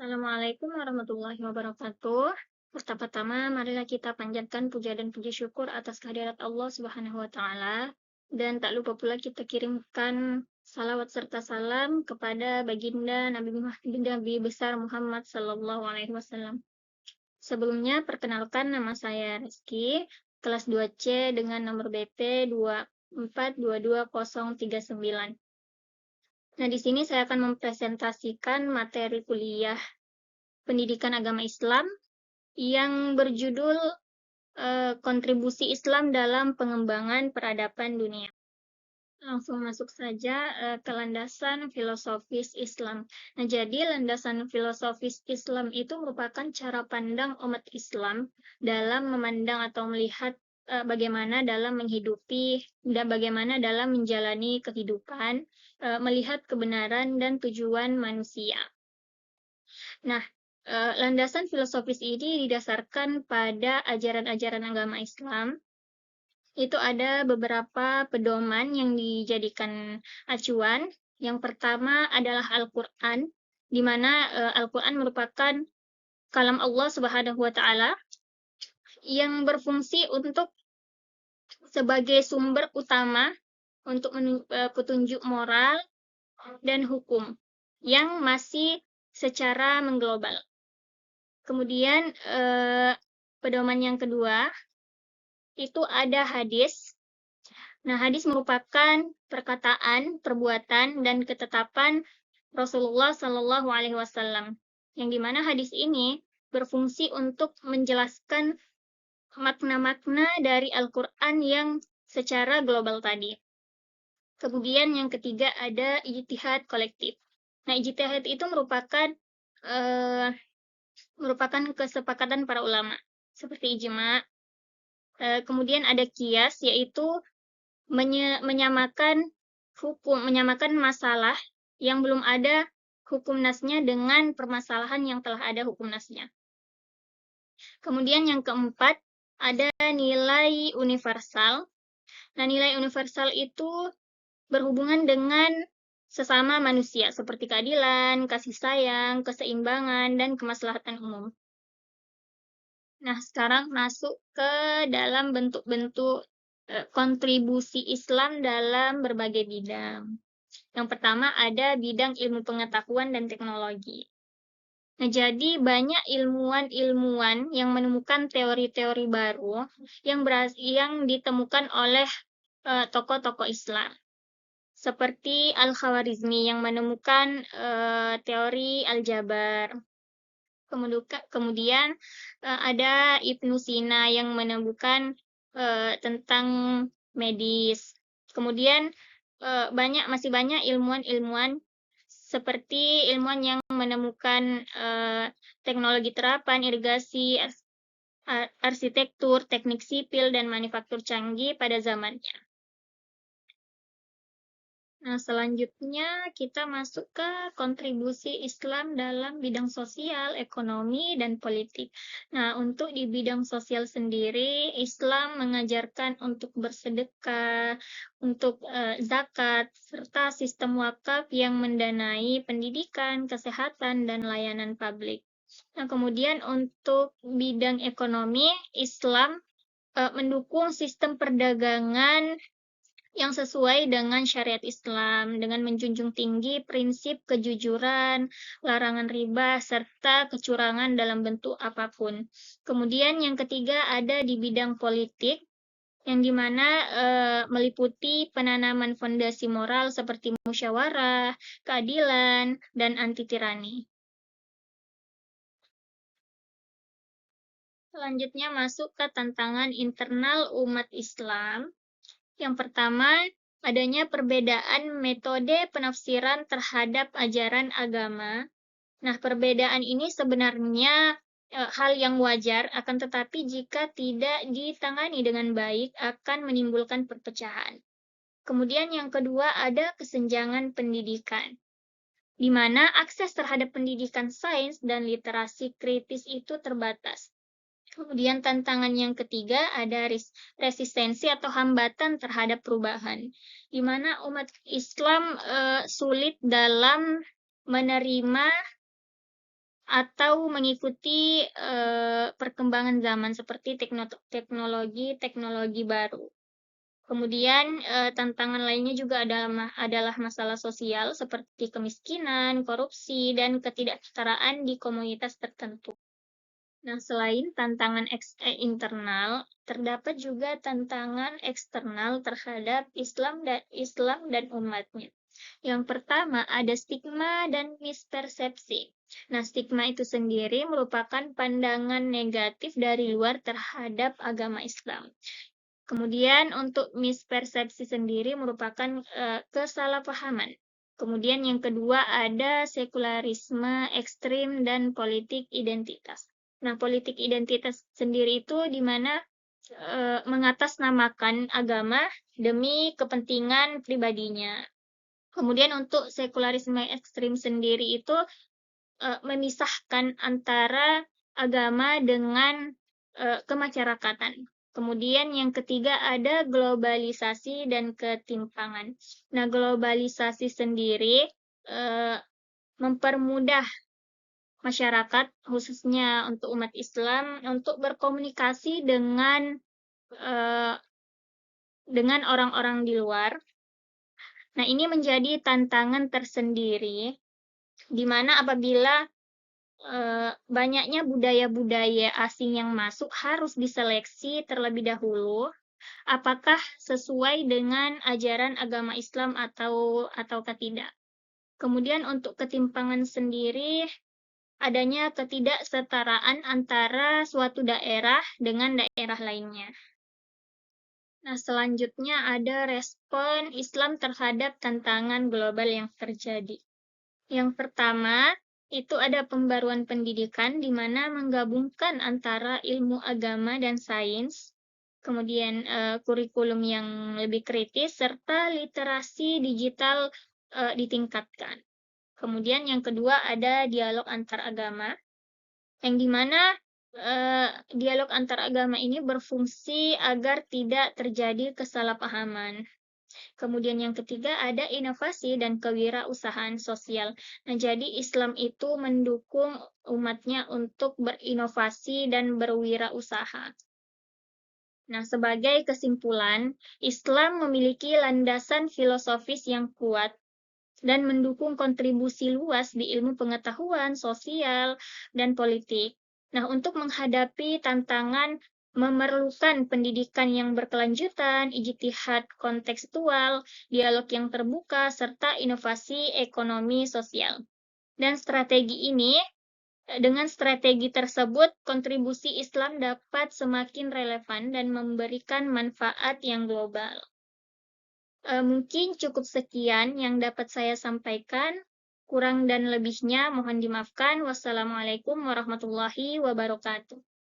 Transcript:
Assalamualaikum warahmatullahi wabarakatuh. Pertama-tama, marilah kita panjatkan puja dan puji syukur atas kehadirat Allah Subhanahu wa Ta'ala. Dan tak lupa pula kita kirimkan salawat serta salam kepada baginda Nabi besar Muhammad Sallallahu Alaihi Wasallam. Sebelumnya, perkenalkan nama saya Rizky, kelas 2C dengan nomor BP 2422039. Nah, di sini saya akan mempresentasikan materi kuliah Pendidikan Agama Islam yang berjudul Kontribusi Islam dalam Pengembangan Peradaban Dunia. Langsung masuk saja ke landasan filosofis Islam. Nah, jadi landasan filosofis Islam itu merupakan cara pandang umat Islam dalam memandang atau melihat bagaimana dalam menghidupi dan bagaimana dalam menjalani kehidupan, melihat kebenaran dan tujuan manusia. Nah, landasan filosofis ini didasarkan pada ajaran-ajaran agama Islam. Itu ada beberapa pedoman yang dijadikan acuan. Yang pertama adalah Al-Quran, di mana Al-Quran merupakan kalam Allah Subhanahu wa Ta'ala yang berfungsi untuk sebagai sumber utama untuk petunjuk moral dan hukum yang masih secara mengglobal. Kemudian pedoman yang kedua itu ada hadis. Nah, hadis merupakan perkataan, perbuatan, dan ketetapan Rasulullah Shallallahu Alaihi Wasallam, yang dimana hadis ini berfungsi untuk menjelaskan makna-makna dari Al-Quran yang secara global tadi. Kemudian yang ketiga ada ijtihad kolektif. Nah, ijtihad itu merupakan kesepakatan para ulama, seperti ijma. Kemudian ada qiyas, yaitu menyamakan masalah yang belum ada hukum nasnya dengan permasalahan yang telah ada hukum nasnya. Kemudian yang keempat ada nilai universal. Nah, nilai universal itu berhubungan dengan sesama manusia, seperti keadilan, kasih sayang, keseimbangan, dan kemaslahatan umum. Nah, sekarang masuk ke dalam bentuk-bentuk kontribusi Islam dalam berbagai bidang. Yang pertama ada bidang ilmu pengetahuan dan teknologi. Nah, jadi banyak ilmuwan-ilmuwan yang menemukan teori-teori baru yang ditemukan oleh tokoh-tokoh Islam. Seperti Al-Khawarizmi yang menemukan teori Al-Jabar. Kemudian ada Ibnu Sina yang menemukan tentang medis. Kemudian masih banyak ilmuwan-ilmuwan seperti ilmuwan yang menemukan teknologi terapan, irigasi, arsitektur, teknik sipil, dan manufaktur canggih pada zamannya. Nah, selanjutnya kita masuk ke kontribusi Islam dalam bidang sosial, ekonomi, dan politik. Nah, untuk di bidang sosial sendiri, Islam mengajarkan untuk bersedekah, untuk zakat, serta sistem wakaf yang mendanai pendidikan, kesehatan, dan layanan publik. Nah, kemudian untuk bidang ekonomi, Islam mendukung sistem perdagangan yang sesuai dengan syariat Islam, dengan menjunjung tinggi prinsip kejujuran, larangan riba, serta kecurangan dalam bentuk apapun. Kemudian yang ketiga ada di bidang politik, yang dimana meliputi penanaman fondasi moral seperti musyawarah, keadilan, dan anti tirani. Selanjutnya masuk ke tantangan internal umat Islam. Yang pertama, adanya perbedaan metode penafsiran terhadap ajaran agama. Nah, perbedaan ini sebenarnya hal yang wajar, akan tetapi jika tidak ditangani dengan baik akan menimbulkan perpecahan. Kemudian yang kedua ada kesenjangan pendidikan, di mana akses terhadap pendidikan sains dan literasi kritis itu terbatas. Kemudian tantangan yang ketiga ada resistensi atau hambatan terhadap perubahan, di mana umat Islam sulit dalam menerima atau mengikuti perkembangan zaman seperti teknologi baru. Kemudian tantangan lainnya juga adalah masalah sosial seperti kemiskinan, korupsi, dan ketidaksetaraan di komunitas tertentu. Nah, selain tantangan internal, terdapat juga tantangan eksternal terhadap Islam dan umatnya. Yang pertama, ada stigma dan mispersepsi. Nah, stigma itu sendiri merupakan pandangan negatif dari luar terhadap agama Islam. Kemudian untuk mispersepsi sendiri merupakan kesalahpahaman. Kemudian yang kedua ada sekularisme ekstrim dan politik identitas. Nah, politik identitas sendiri itu di mana mengatasnamakan agama demi kepentingan pribadinya. Kemudian untuk sekularisme ekstrim sendiri itu memisahkan antara agama dengan kemasyarakatan. Kemudian yang ketiga ada globalisasi dan ketimpangan. Nah, globalisasi sendiri mempermudah masyarakat, khususnya untuk umat Islam, untuk berkomunikasi dengan orang-orang di luar. Nah, ini menjadi tantangan tersendiri, di mana apabila banyaknya budaya-budaya asing yang masuk harus diseleksi terlebih dahulu, apakah sesuai dengan ajaran agama Islam ataukah tidak. Kemudian untuk ketimpangan sendiri, adanya ketidaksetaraan antara suatu daerah dengan daerah lainnya. Nah, selanjutnya ada respon Islam terhadap tantangan global yang terjadi. Yang pertama, itu ada pembaruan pendidikan di mana menggabungkan antara ilmu agama dan sains, kemudian kurikulum yang lebih kritis, serta literasi digital ditingkatkan. Kemudian yang kedua ada dialog antar agama, yang di mana dialog antar agama ini berfungsi agar tidak terjadi kesalahpahaman. Kemudian yang ketiga ada inovasi dan kewirausahaan sosial. Nah, jadi Islam itu mendukung umatnya untuk berinovasi dan berwirausaha. Nah, sebagai kesimpulan, Islam memiliki landasan filosofis yang kuat dan mendukung kontribusi luas di ilmu pengetahuan, sosial, dan politik. Nah, untuk menghadapi tantangan memerlukan pendidikan yang berkelanjutan, ijtihad kontekstual, dialog yang terbuka, serta inovasi ekonomi sosial. Dan dengan strategi tersebut, kontribusi Islam dapat semakin relevan dan memberikan manfaat yang global. Mungkin cukup sekian yang dapat saya sampaikan. Kurang dan lebihnya mohon dimaafkan. Wassalamualaikum warahmatullahi wabarakatuh.